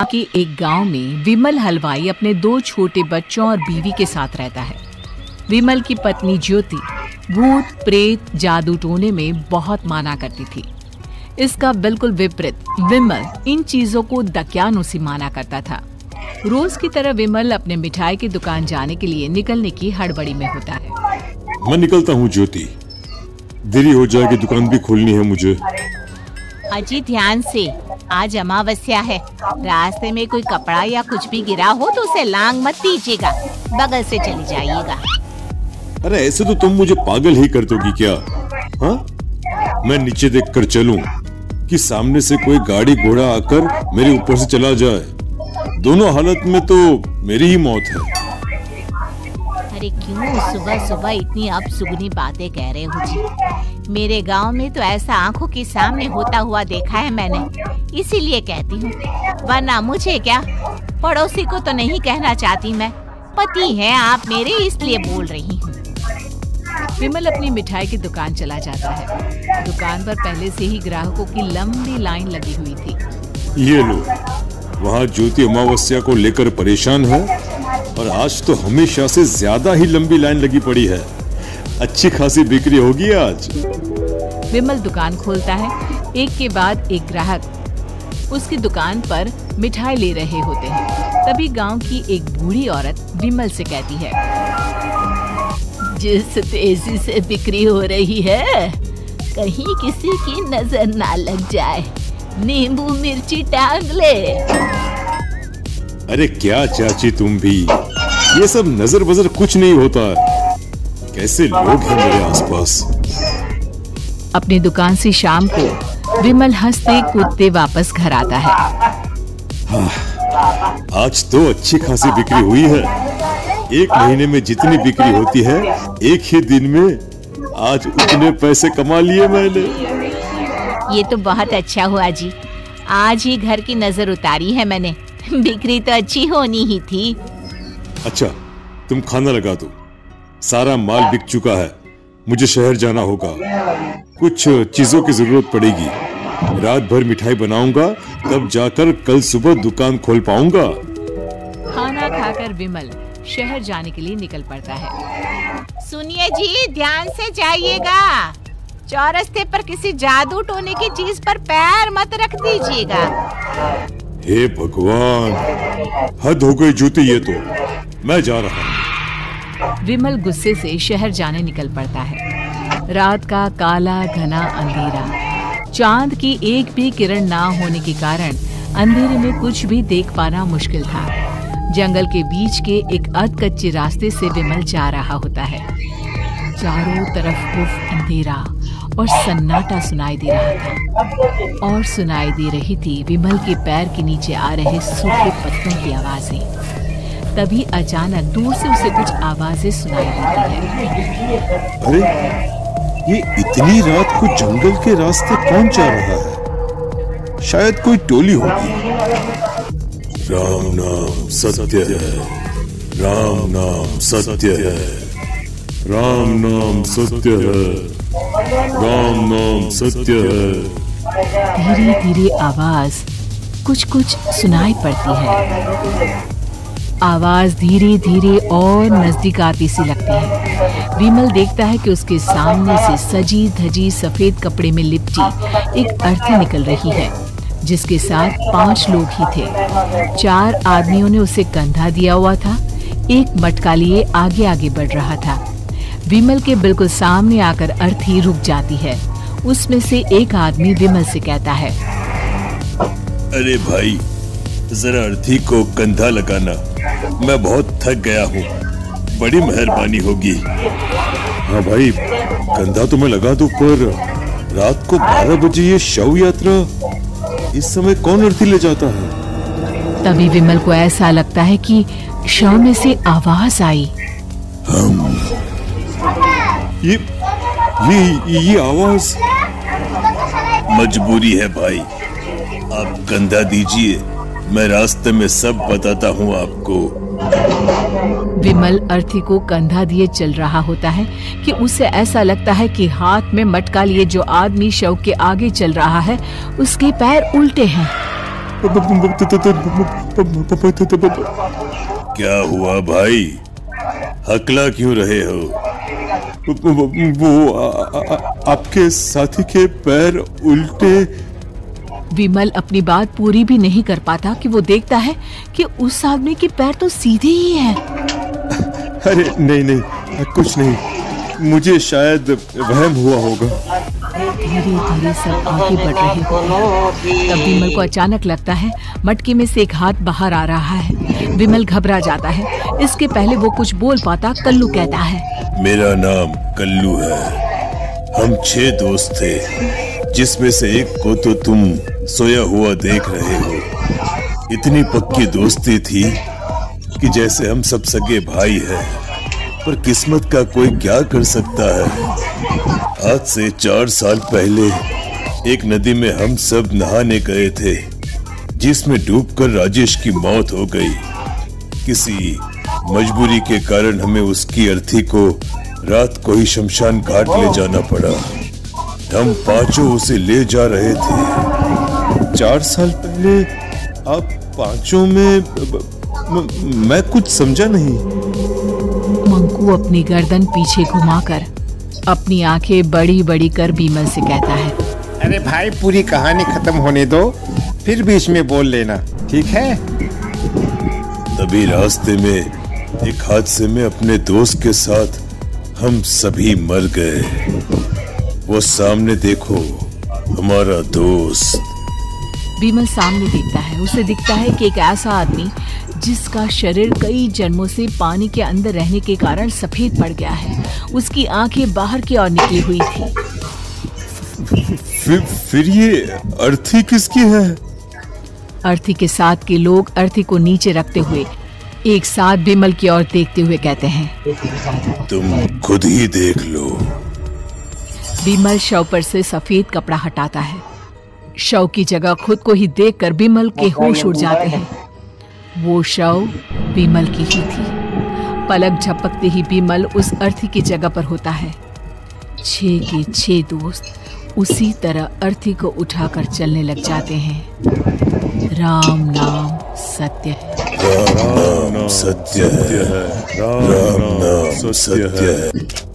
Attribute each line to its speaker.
Speaker 1: कि एक गांव में विमल हलवाई अपने 2 छोटे बच्चों और बीवी के साथ रहता है। विमल की पत्नी ज्योति भूत प्रेत जादू टोने में बहुत माना करती थी। इसका बिल्कुल विपरीत विमल इन चीजों को दकियानुसी माना करता था। रोज की तरह विमल अपने मिठाई की दुकान जाने के लिए निकलने की हड़बड़ी में होता है।
Speaker 2: मैं निकलता हूँ ज्योति, देरी हो जाएगी, दुकान भी खोलनी है मुझे।
Speaker 3: अजी ध्यान से, आज अमावस्या है। रास्ते में कोई कपड़ा या कुछ भी गिरा हो तो उसे लांग मत दीजिएगा, बगल से चली जाइएगा।
Speaker 2: अरे ऐसे तो तुम मुझे पागल ही कर दोगी क्या? हाँ, मैं नीचे देख कर चलूं कि सामने से कोई गाड़ी घोड़ा आकर मेरे ऊपर से चला जाए? दोनों हालत में तो मेरी ही मौत है।
Speaker 3: अरे क्यों सुबह सुबह इतनी अपशुगनी बातें कह रहे हो जी? मेरे गांव में तो ऐसा आंखों के सामने होता हुआ देखा है मैंने, इसीलिए कहती हूँ, वरना मुझे क्या, पड़ोसी को तो नहीं कहना चाहती मैं। पति हैं आप मेरे, इसलिए बोल रही हूँ।
Speaker 1: विमल अपनी मिठाई की दुकान चला जाता है। दुकान पर पहले से ही ग्राहकों की लंबी लाइन लगी हुई थी।
Speaker 2: ये लो, वहाँ ज्योति अमावस्या को लेकर परेशान है और आज तो हमेशा से ज्यादा ही लंबी लाइन लगी पड़ी है। अच्छी खासी बिक्री होगी आज।
Speaker 1: विमल दुकान खोलता है। एक के बाद एक ग्राहक उसकी दुकान पर मिठाई ले रहे होते हैं। तभी गांव की एक बूढ़ी औरत विमल से कहती है,
Speaker 3: जिस तेजी से बिक्री हो रही है, कहीं किसी की नजर ना लग जाए, नींबू मिर्ची टांग ले।
Speaker 2: अरे क्या चाची तुम भी, ये सब नजर बजर कुछ नहीं होता है। कैसे लोग हैं मेरे आसपास।
Speaker 1: अपनी दुकान से शाम को विमल हंसते कूदते वापस घर आता है।
Speaker 2: आज तो अच्छी खासी बिक्री हुई है। एक महीने में जितनी बिक्री होती है, एक ही दिन में आज उतने पैसे कमा लिए मैंने।
Speaker 3: ये तो बहुत अच्छा हुआ जी, आज ही घर की नजर उतारी है मैंने। बिक्री तो अच्छी होनी ही थी।
Speaker 2: अच्छा, तुम खाना लगा दो, सारा माल बिक चुका है। मुझे शहर जाना होगा, कुछ चीजों की जरूरत पड़ेगी। रात भर मिठाई बनाऊंगा, तब जाकर कल सुबह दुकान खोल पाऊंगा।
Speaker 1: खाना खाकर विमल शहर जाने के लिए निकल पड़ता है।
Speaker 3: सुनिए जी, ध्यान से जाइएगा। चौरस्ते पर किसी जादू टोने की चीज पर पैर मत रख दीजिएगा।
Speaker 2: हे भगवान, हद हो गई ज्योति, ये तो मैं जा रहा हूँ।
Speaker 1: विमल गुस्से से शहर जाने निकल पड़ता है। रात का काला घना अंधेरा, चांद की एक भी किरण ना होने के कारण अंधेरे में कुछ भी देख पाना मुश्किल था। जंगल के बीच के एक अधकच्चे रास्ते से विमल जा रहा होता है। चारों तरफ उफ अंधेरा और सन्नाटा सुनाई दे रहा था, और सुनाई दे रही थी विमल के पैर के नीचे आ रहे सूखे पत्तों की आवाजें। तभी अचानक दूर से उसे कुछ आवाजें सुनाई देती है।
Speaker 2: अरे, ये इतनी रात को जंगल के रास्ते कौन जा रहा है? शायद कोई टोली होगी। राम नाम सत्य है, राम नाम सत्य है, राम नाम सत्य है, राम नाम सत्य है।
Speaker 1: धीरे धीरे आवाज कुछ सुनाई पड़ती है। आवाज धीरे धीरे और नजदीक आती सी लगती है। विमल देखता है कि उसके सामने से सजी धजी सफेद कपड़े में लिपटी एक अर्थी निकल रही है, जिसके साथ 5 लोग ही थे। 4 आदमियों ने उसे कंधा दिया हुआ था। एक मटका लिए आगे आगे बढ़ रहा था। विमल के बिल्कुल सामने आकर अर्थी रुक जाती है। उसमें से एक आदमी विमल से कहता है,
Speaker 2: अरे भाई, जरा अर्थी को कंधा लगाना, मैं बहुत थक गया हूँ, बड़ी मेहरबानी होगी। हाँ भाई, कंधा तो मैं लगा दूं, पर रात को 12 बजे ये शव यात्रा, इस समय कौन अर्थी ले जाता है?
Speaker 1: तभी विमल को ऐसा लगता है कि शव में से आवाज आई।
Speaker 2: ये आवाज। मजबूरी है भाई, आप कंधा दीजिए, मैं रास्ते में सब बताता हूँ आपको।
Speaker 1: विमल अर्थी को कंधा दिए चल रहा होता है कि उसे ऐसा लगता है कि हाथ में मटका लिए जो आदमी शव के आगे चल रहा है, उसके पैर उल्टे हैं।
Speaker 2: क्या हुआ भाई, हकला क्यों रहे हो? वो आपके साथी के पैर उल्टे।
Speaker 1: विमल अपनी बात पूरी भी नहीं कर पाता कि वो देखता है कि उस आदमी के पैर तो सीधे ही हैं।
Speaker 2: अरे नहीं, कुछ नहीं, मुझे शायद वहम हुआ होगा।
Speaker 1: धीरे धीरे सब आगे बढ़ रहे होते हैं। तब विमल को अचानक लगता है मटके में से एक हाथ बाहर आ रहा है। विमल घबरा जाता है। इसके पहले वो कुछ बोल पाता, कल्लू कहता है,
Speaker 2: मेरा नाम कल्लू है। हम 6 दोस्त थे, जिसमें से एक को तो तुम सोया हुआ देख रहे हो। इतनी पक्की दोस्ती थी कि जैसे हम सब सगे भाई हैं। पर किस्मत का कोई क्या कर सकता है। आज से 4 साल पहले एक नदी में हम सब नहाने गए थे, जिसमें डूबकर राजेश की मौत हो गई। किसी मजबूरी के कारण हमें उसकी अर्थी को रात को ही शमशान घाट ले जाना पड़ा। हम 5 उसे ले जा रहे थे। 4 साल पहले आप 5 में मैं कुछ समझा नहीं।
Speaker 1: मंकू अपनी गर्दन पीछे घुमाकर अपनी आंखें बड़ी बड़ी कर विमल से कहता है,
Speaker 4: अरे भाई, पूरी कहानी खत्म होने दो, फिर बीच में बोल लेना, ठीक है?
Speaker 2: तभी रास्ते में एक हादसे में अपने दोस्त के साथ हम सभी मर गए। वो सामने देखो, हमारा दोस्त।
Speaker 1: विमल सामने देखता है। उसे दिखता है कि एक ऐसा आदमी जिसका शरीर कई जन्मों से पानी के अंदर रहने के कारण सफेद पड़ गया है। उसकी आंखें बाहर की ओर निकली हुई थी।
Speaker 2: फिर ये अर्थी किसकी है?
Speaker 1: अर्थी के साथ के लोग अर्थी को नीचे रखते हुए एक साथ विमल की ओर देखते हुए कहते हैं,
Speaker 2: तुम खुद ही देख लो।
Speaker 1: विमल शव पर से सफेद कपड़ा हटाता है। शव की जगह खुद को ही देखकर विमल के होश उड़ जाते हैं। वो शव विमल की ही थी। पलक झपकते ही विमल उस अर्थी की जगह पर होता है। 6 के 6 दोस्त उसी तरह अर्थी को उठाकर चलने लग जाते हैं। राम नाम सत्य है।
Speaker 2: राम नाम सत्य है। राम नाम सत्य है।